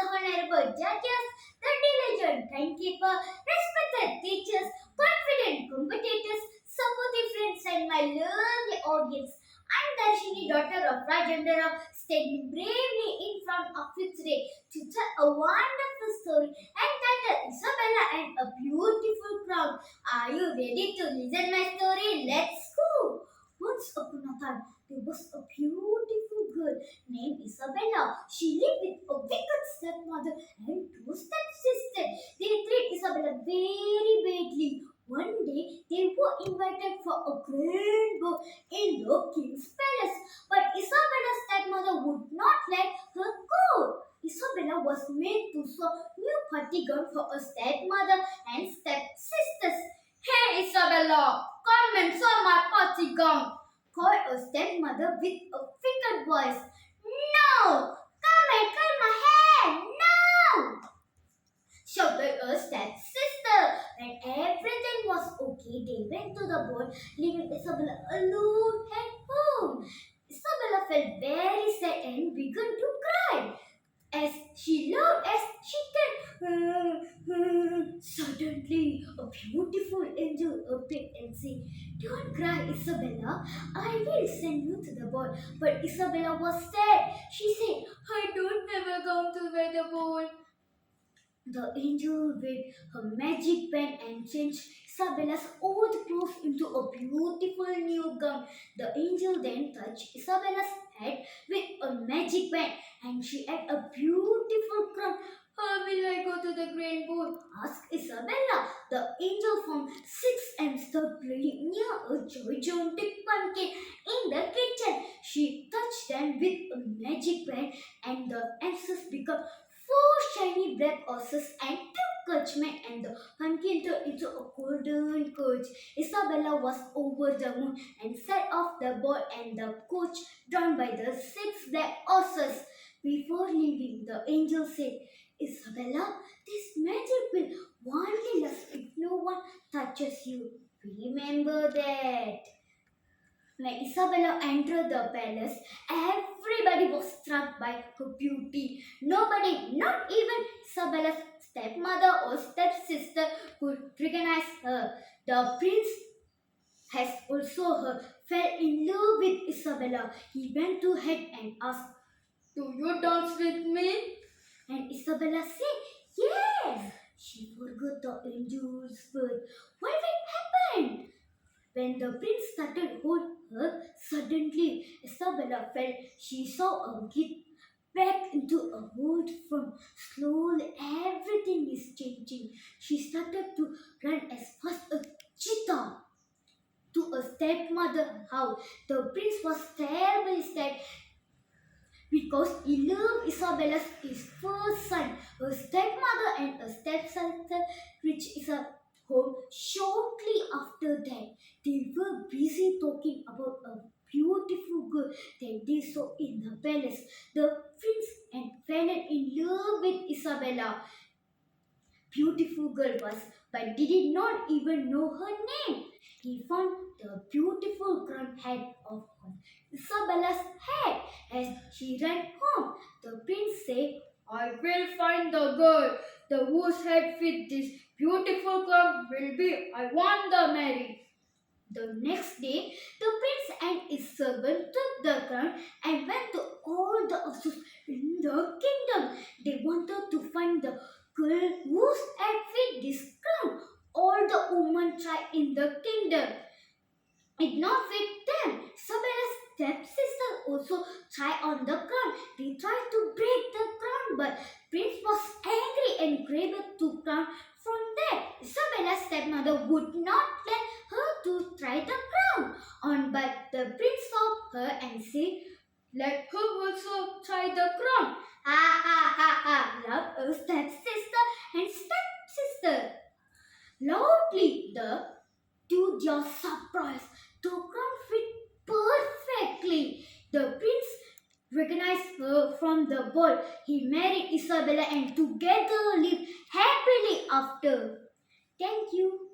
honorable judges, the diligent timekeeper, respected teachers, confident competitors, supportive friends, and my lovely audience. I'm Darshini, daughter of Rajendra, standing bravely in front of you today to tell a wonderful story entitled Isabella and a Beautiful Crown. Are you ready to listen my story? Let's go! Once upon a time, there was a beautiful girl named Isabella. She lived with a wicked stepmother and two stepsisters. They treated Isabella very badly. One day, they were invited for a grand ball in the king's palace, but Isabella's stepmother would not let her go. Isabella was made to sew new party gown for her stepmother and stepsisters. Hey Isabella, come and sew my party gown, called her stepmother with a wicked voice. No! Come and cut my hair! No! Shouted her stepsister. When everything was okay, they went to the ball, leaving Isabella alone at home. Isabella felt very sad and began to cry as she loved as she can. Suddenly, a beautiful angel appeared and said, "Don't cry, Isabella. I will send you to the ball." But Isabella was sad. She said, "I don't ever come to wear the ball." The angel waved her magic pen and changed Isabella's old clothes into a beautiful new gown. The angel then touched Isabella's head with a magic pen and she had a beautiful crown. "How will I go to the grand ball?" asked Isabella. The angel found 6 hamsters playing near a gigantic pumpkin in the kitchen. She touched them with a magic pen and the hamsters became 4 shiny black horses and 2 coachmen, and the pumpkin turned into a golden coach. Isabella was over the moon and set off the ball and the coach drawn by the 6 black horses. Before leaving, the angel said, "Isabella, this magic will only last if no one touches you. Remember that." When Isabella entered the palace, everybody was struck by her beauty. Nobody, not even Isabella's stepmother or stepsister, could recognize her. The prince has also fell in love with Isabella. He went to her and asked, "Do you dance with me?" And Isabella said, "Yes." She forgot the angel's word. What happened? When the prince started to hold her, suddenly Isabella felt she saw a gate back into a world from slowly everything is changing. She started to run as fast as a cheetah to a stepmother's house. The prince was terribly sad because he loved Isabella as his first son. Her stepmother and her stepsister reached his home shortly after that. They were busy talking about a beautiful girl that they saw in the palace. The prince and fell in love with Isabella. Beautiful girl was, but did not even know her name. He found the beautiful crown head of Isabella's head as she ran home. The prince said, "I will find the girl, the whose head fit this beautiful crown will be I want the marry." The next day, the prince and his servant took the crown and went to all the houses in the kingdom. They wanted to find the girl whose head fit this crown. All the women tried in the kingdom. It not fit them. Isabella's stepsister also tried on the crown. They tried to break the crown, but Prince was angry and grabbed the crown from there. Isabella's stepmother would not let her to try the crown on, but the prince saw her and said, "Let her also try the crown." Ha ha ha ha! Laughed her stepsister and stepsister. Loudly, to their surprise, the crown fit perfectly. The prince recognized her from the ball. He married Isabella and together lived happily after. Thank you.